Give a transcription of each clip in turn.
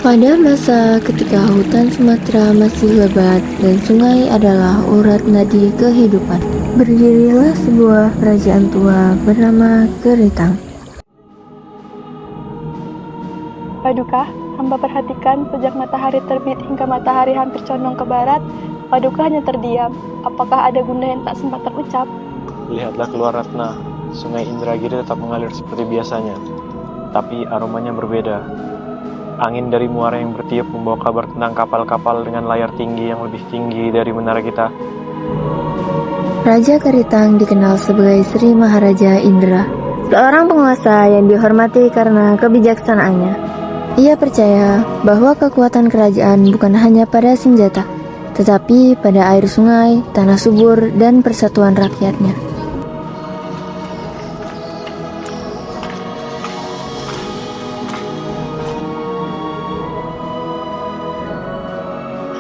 Pada masa ketika hutan Sumatera masih lebat dan sungai adalah urat nadi kehidupan, berdirilah sebuah kerajaan tua bernama Keritang. Paduka, hamba perhatikan sejak matahari terbit hingga matahari hampir condong ke barat, Paduka hanya terdiam. Apakah ada gundah yang tak sempat terucap? Lihatlah keluar Ratna, sungai Indragiri tetap mengalir seperti biasanya, tapi aromanya berbeda. Angin dari muara yang bertiup membawa kabar tentang kapal-kapal dengan layar tinggi yang lebih tinggi dari menara kita. Raja Keritang dikenal sebagai Sri Maharaja Indra, seorang penguasa yang dihormati karena kebijaksanaannya. Ia percaya bahwa kekuatan kerajaan bukan hanya pada senjata, tetapi pada air sungai, tanah subur, dan persatuan rakyatnya.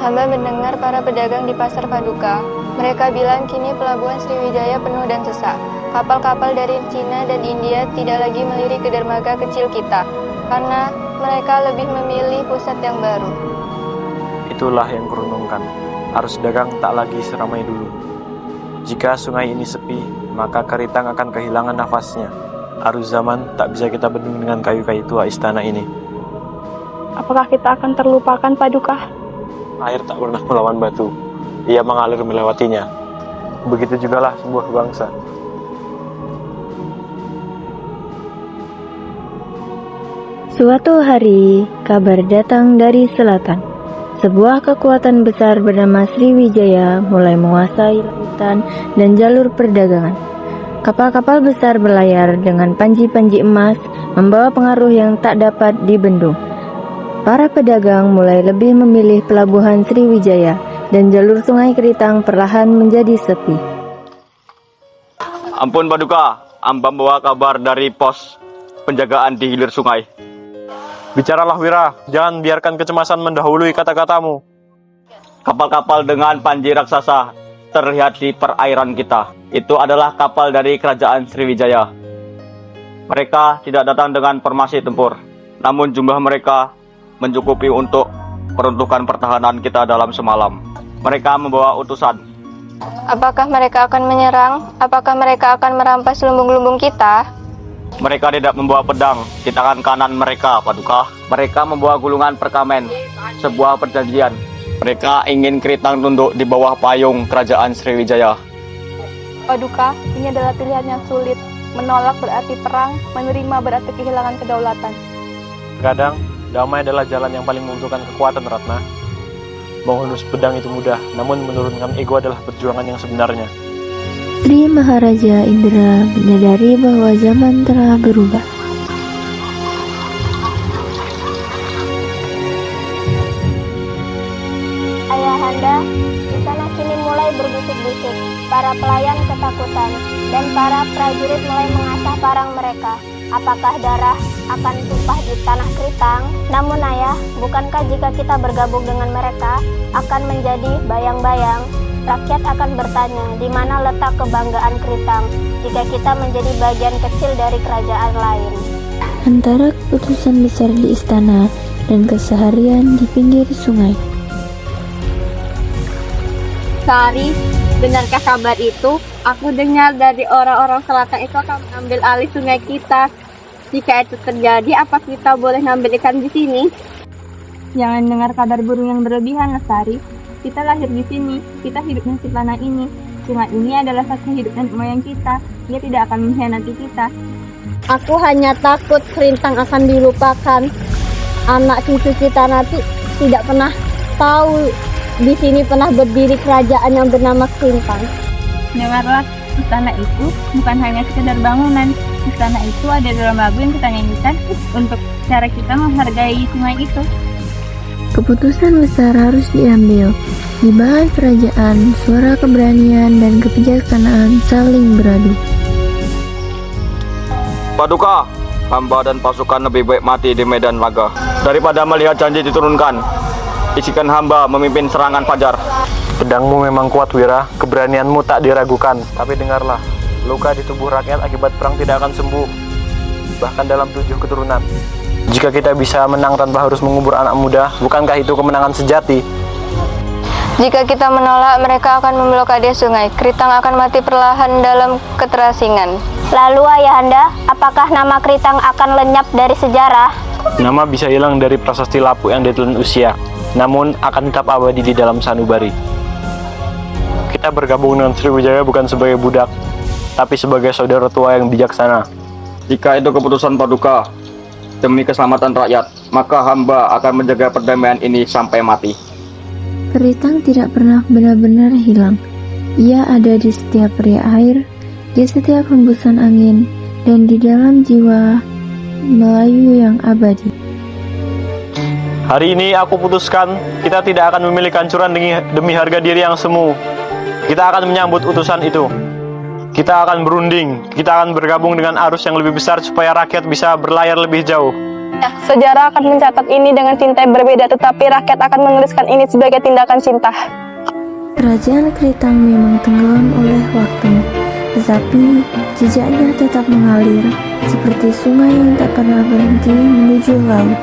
Hamba mendengar para pedagang di pasar Paduka. Mereka bilang kini pelabuhan Sriwijaya penuh dan sesak. Kapal-kapal dari Cina dan India tidak lagi melirik ke dermaga kecil kita, karena mereka lebih memilih pusat yang baru. Itulah yang kurunungkan. Arus dagang tak lagi seramai dulu. Jika sungai ini sepi, maka Keritang akan kehilangan nafasnya. Arus zaman tak bisa kita bendung dengan kayu-kayu tua istana ini. Apakah kita akan terlupakan, Paduka? Air tak pernah melawan batu, ia mengalir melewatinya. Begitu jugalah sebuah bangsa. Suatu hari, kabar datang dari selatan. Sebuah kekuatan besar bernama Sriwijaya mulai menguasai lautan dan jalur perdagangan. Kapal-kapal besar berlayar dengan panji-panji emas, membawa pengaruh yang tak dapat dibendung. Para pedagang mulai lebih memilih pelabuhan Sriwijaya dan jalur sungai Keritang perlahan menjadi sepi. Ampun Paduka, hamba membawa kabar dari pos penjagaan di hilir sungai. Bicaralah Wira, jangan biarkan kecemasan mendahului kata-katamu. Kapal-kapal dengan panji raksasa terlihat di perairan kita. Itu adalah kapal dari kerajaan Sriwijaya. Mereka tidak datang dengan formasi tempur, namun jumlah mereka mencukupi untuk peruntukan pertahanan kita dalam semalam. Mereka membawa utusan. Apakah mereka akan menyerang? Apakah mereka akan merampas lumbung-lumbung kita? Mereka tidak membawa pedang di tangan kanan mereka, Paduka. Mereka membawa gulungan perkamen, sebuah perjanjian. Mereka ingin Keritang tunduk di bawah payung kerajaan Sriwijaya. Paduka, ini adalah pilihan yang sulit. Menolak berarti perang, menerima berarti kehilangan kedaulatan. Kadang, damai adalah jalan yang paling membutuhkan kekuatan, Ratna. Menghunus pedang itu mudah, namun menurunkan ego adalah perjuangan yang sebenarnya. Sri Maharaja Indra menyadari bahwa zaman telah berubah. Ayahanda, istana kini mulai berbusuk-busuk. Para pelayan ketakutan dan para prajurit mulai mengasah parang mereka. Apakah darah akan tumpah di tanah Keritang? Namun ayah, bukankah jika kita bergabung dengan mereka akan menjadi bayang-bayang? Rakyat akan bertanya, di mana letak kebanggaan Keritang jika kita menjadi bagian kecil dari kerajaan lain? Antara keputusan besar di istana dan keseharian di pinggir sungai. Sari, benarkah kabar itu? Aku dengar dari orang-orang selatan itu akan mengambil alih sungai kita. Jika itu terjadi, apa kita boleh ngambil ikan di sini? Jangan dengar kabar burung yang berlebihan, Lestari. Kita lahir di sini, kita hidup di tanah ini. Sungai ini adalah saksi hidup nenek moyang kita. Dia tidak akan mengkhianati kita. Aku hanya takut Keritang akan dilupakan. Anak cucu kita nanti tidak pernah tahu di sini pernah berdiri kerajaan yang bernama Keritang. Dengarlah, istana itu bukan hanya sekedar bangunan. Istana itu ada dalam lagu yang kita nyanyikan untuk cara kita menghargai sungai itu. Keputusan besar harus diambil. Di balik kerajaan, suara keberanian dan kebijaksanaan saling beradu. Paduka, hamba dan pasukan lebih baik mati di medan laga daripada melihat janji diturunkan. Izinkan hamba memimpin serangan fajar. Pedangmu memang kuat, Wira. Keberanianmu tak diragukan. Tapi dengarlah, luka di tubuh rakyat akibat perang tidak akan sembuh. Bahkan dalam 7 keturunan. Jika kita bisa menang tanpa harus mengubur anak muda, bukankah itu kemenangan sejati? Jika kita menolak, mereka akan memblokade sungai. Kritang akan mati perlahan dalam keterasingan. Lalu ayahanda, apakah nama Kritang akan lenyap dari sejarah? Nama bisa hilang dari prasasti lapuk yang ditelan usia, namun akan tetap abadi di dalam sanubari. Kita bergabung dengan Sriwijaya bukan sebagai budak, tapi sebagai saudara tua yang bijaksana. Jika itu keputusan Paduka, demi keselamatan rakyat, maka hamba akan menjaga perdamaian ini sampai mati. Kritang tidak pernah benar-benar hilang. Ia ada di setiap riak air, di setiap hembusan angin, dan di dalam jiwa Melayu yang abadi. Hari ini aku putuskan, kita tidak akan memilih kancuran demi harga diri yang semu. Kita akan menyambut utusan itu. Kita akan berunding, kita akan bergabung dengan arus yang lebih besar supaya rakyat bisa berlayar lebih jauh. Sejarah akan mencatat ini dengan tinta yang berbeda, tetapi rakyat akan menuliskan ini sebagai tindakan cinta. Kerajaan Kritang memang tenggelam oleh waktu, tetapi jejaknya tetap mengalir seperti sungai yang tak pernah berhenti menuju laut.